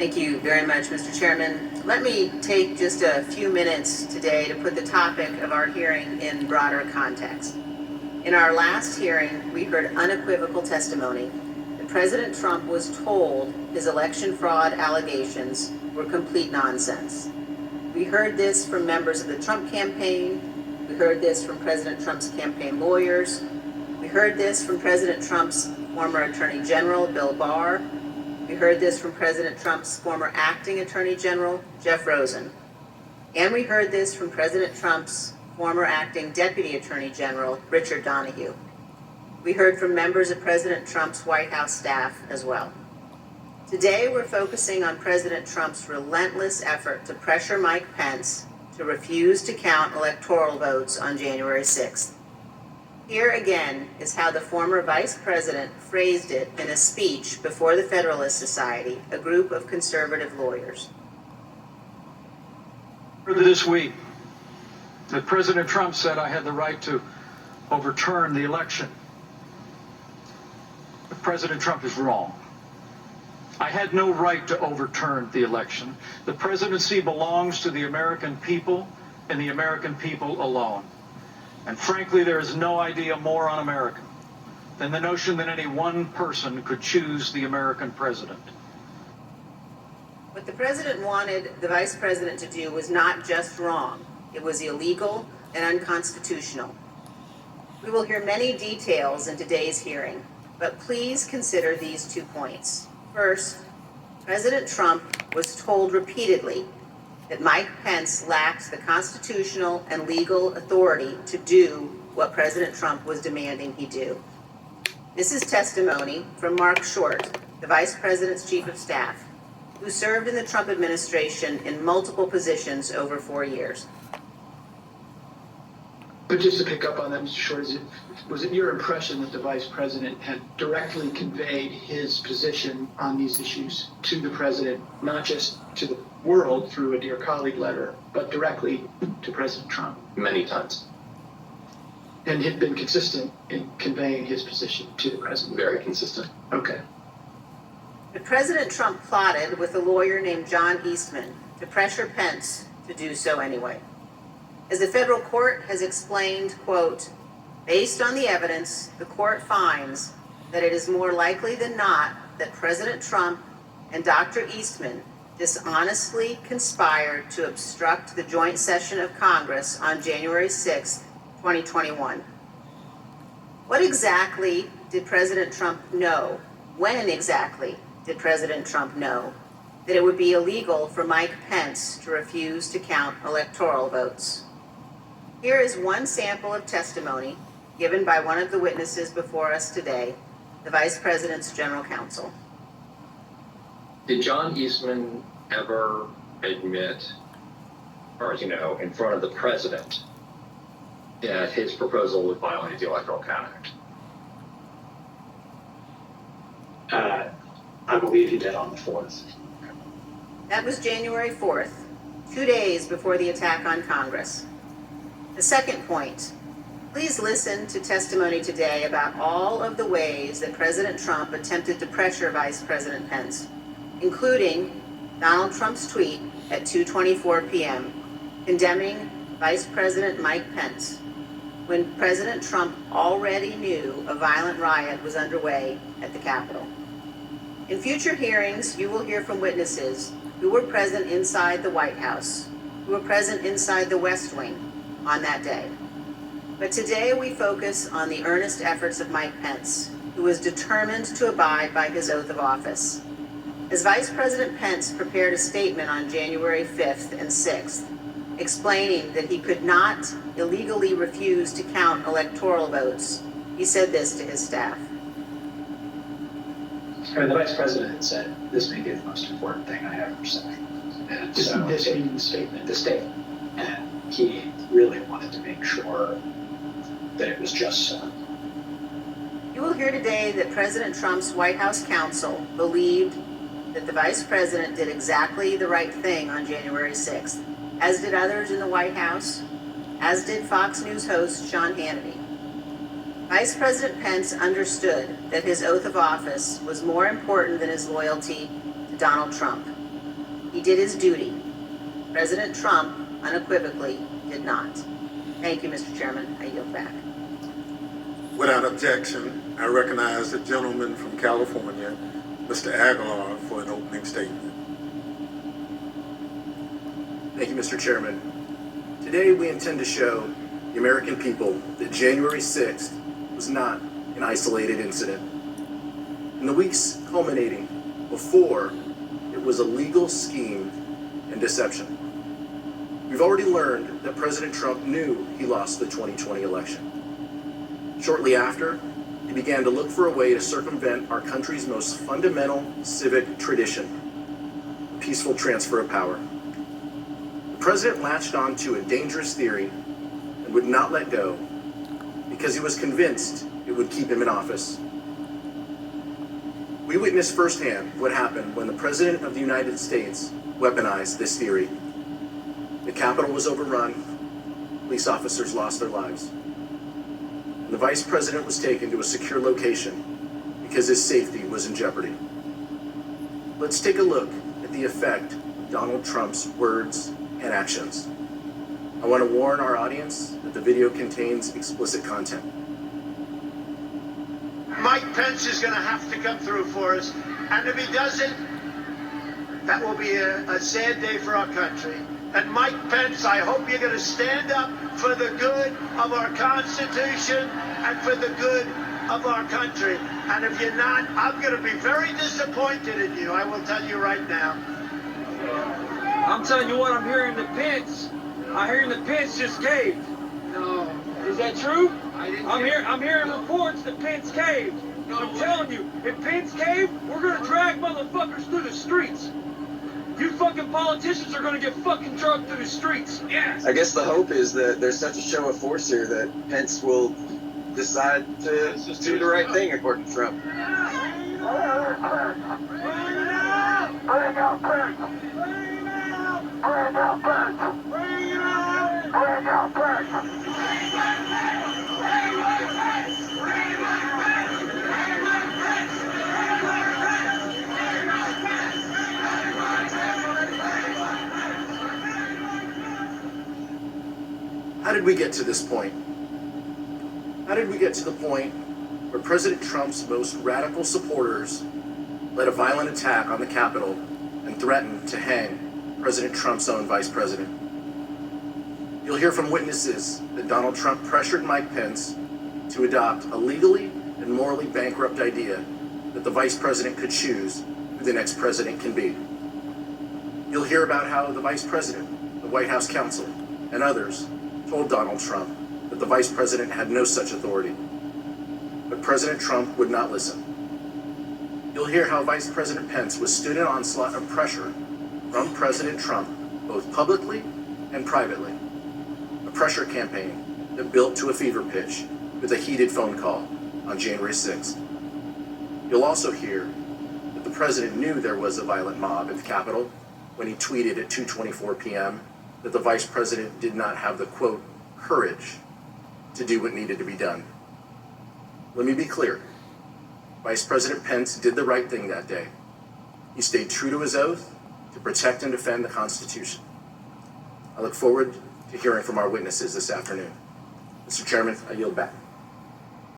Thank you very much, Mr. Chairman. Let me take just a few minutes today to put the topic of our hearing in broader context. In our last hearing, we heard unequivocal testimony that President Trump was told his election fraud allegations were complete nonsense. We heard this from members of the Trump campaign. We heard this from President Trump's campaign lawyers. We heard this from President Trump's former Attorney General, Bill Barr. We heard this from President Trump's former acting Attorney General, Jeff Rosen. And we heard this from President Trump's former acting Deputy Attorney General, Richard Donoghue. We heard from members of President Trump's White House staff as well. Today, we're focusing on President Trump's relentless effort to pressure Mike Pence to refuse to count electoral votes on January 6th. Here again is how the former vice president phrased it in a speech before the Federalist Society, a group of conservative lawyers. This week, that President Trump said I had the right to overturn the election. But President Trump is wrong. I had no right to overturn the election. The presidency belongs to the American people and the American people alone. And frankly, there is no idea more un-American than the notion that any one person could choose the American president. What the president wanted the vice president to do was not just wrong. It was illegal and unconstitutional. We will hear many details in today's hearing, but please consider these 2 points. First, President Trump was told repeatedly that Mike Pence lacked the constitutional and legal authority to do what President Trump was demanding he do. This is testimony from Mark Short, the Vice President's Chief of Staff, who served in the Trump administration in multiple positions over 4 years. But just to pick up on that, Mr. Short, was it your impression that the Vice President had directly conveyed his position on these issues to the President, not just to the world through a Dear Colleague letter, but directly to President Trump? Many times. And had been consistent in conveying his position to the President? Very consistent. Okay. But President Trump plotted with a lawyer named John Eastman to pressure Pence to do so anyway. As the federal court has explained, quote, based on the evidence, the court finds that it is more likely than not that President Trump and Dr. Eastman dishonestly conspired to obstruct the joint session of Congress on January 6, 2021. What exactly did President Trump know? When exactly did President Trump know that it would be illegal for Mike Pence to refuse to count electoral votes? Here is one sample of testimony given by one of the witnesses before us today, the Vice President's General Counsel. Did John Eastman ever admit, as far as you know, in front of the president, that his proposal would violate the Electoral Count Act? I believe he did on the 4th. That was January 4th, 2 days before the attack on Congress. The second point, please listen to testimony today about all of the ways that President Trump attempted to pressure Vice President Pence, including Donald Trump's tweet at 2:24 p.m. condemning Vice President Mike Pence when President Trump already knew a violent riot was underway at the Capitol. In future hearings, you will hear from witnesses who were present inside the White House, who were present inside the West Wing on that day. But today we focus on the earnest efforts of Mike Pence, who was determined to abide by his oath of office. As Vice President Pence prepared a statement on January 5th and 6th, explaining that he could not illegally refuse to count electoral votes, he said this to his staff. The Vice President said, this may be the most important thing I ever said. And This so, meaning the statement. the statement. And he really wanted to make sure that it was just so. You will hear today that President Trump's White House counsel believed that the Vice President did exactly the right thing on January 6th, as did others in the White House, as did Fox News host Sean Hannity. Vice President Pence understood that his oath of office was more important than his loyalty to Donald Trump. He did his duty. President Trump unequivocally did not. Thank you, Mr. Chairman. I yield back. Without objection, I recognize the gentleman from California, Mr. Aguilar, for an opening statement. Thank you, Mr. Chairman. Today, we intend to show the American people that January 6th was not an isolated incident. In the weeks culminating before, it was a legal scheme and deception. We've already learned that President Trump knew he lost the 2020 election. Shortly after, he began to look for a way to circumvent our country's most fundamental civic tradition, peaceful transfer of power. The president latched on to a dangerous theory and would not let go because he was convinced it would keep him in office. We witnessed firsthand what happened when the President of the United States weaponized this theory. The Capitol was overrun, police officers lost their lives, and the Vice President was taken to a secure location because his safety was in jeopardy. Let's take a look at the effect of Donald Trump's words and actions. I want to warn our audience that the video contains explicit content. Mike Pence is going to have to come through for us, and if he doesn't, that will be a sad day for our country. And Mike Pence, I hope you're going to stand up for the good of our Constitution and for the good of our country. And if you're not, I'm going to be very disappointed in you. I will tell you right now. I'm telling you what, I'm hearing the Pence just caved. No. Is that true? I'm hearing reports that Pence caved. No I'm way. telling you, if Pence caved, we're gonna drag motherfuckers through the streets. You fucking politicians are gonna get fucking drugged through the streets. Yes. I guess the hope is that there's such a show of force here that Pence will decide to do the right thing, according to Trump. Bring it out! Bring out Pence! Bring out Pence! Bring it out! Bring out Pence! How did we get to this point? How did we get to the point where President Trump's most radical supporters led a violent attack on the Capitol and threatened to hang President Trump's own vice president? You'll hear from witnesses that Donald Trump pressured Mike Pence to adopt a legally and morally bankrupt idea that the vice president could choose who the next president can be. You'll hear about how the vice president, the White House counsel, and others told Donald Trump that the vice president had no such authority. But President Trump would not listen. You'll hear how Vice President Pence withstood an onslaught of pressure from President Trump, both publicly and privately. A pressure campaign that built to a fever pitch with a heated phone call on January 6th. You'll also hear that the president knew there was a violent mob at the Capitol when he tweeted at 2:24 p.m. that the vice president did not have the, quote, courage to do what needed to be done. Let me be clear. Vice President Pence did the right thing that day. He stayed true to his oath to protect and defend the Constitution. I look forward to hearing from our witnesses this afternoon. Mr. Chairman, I yield back.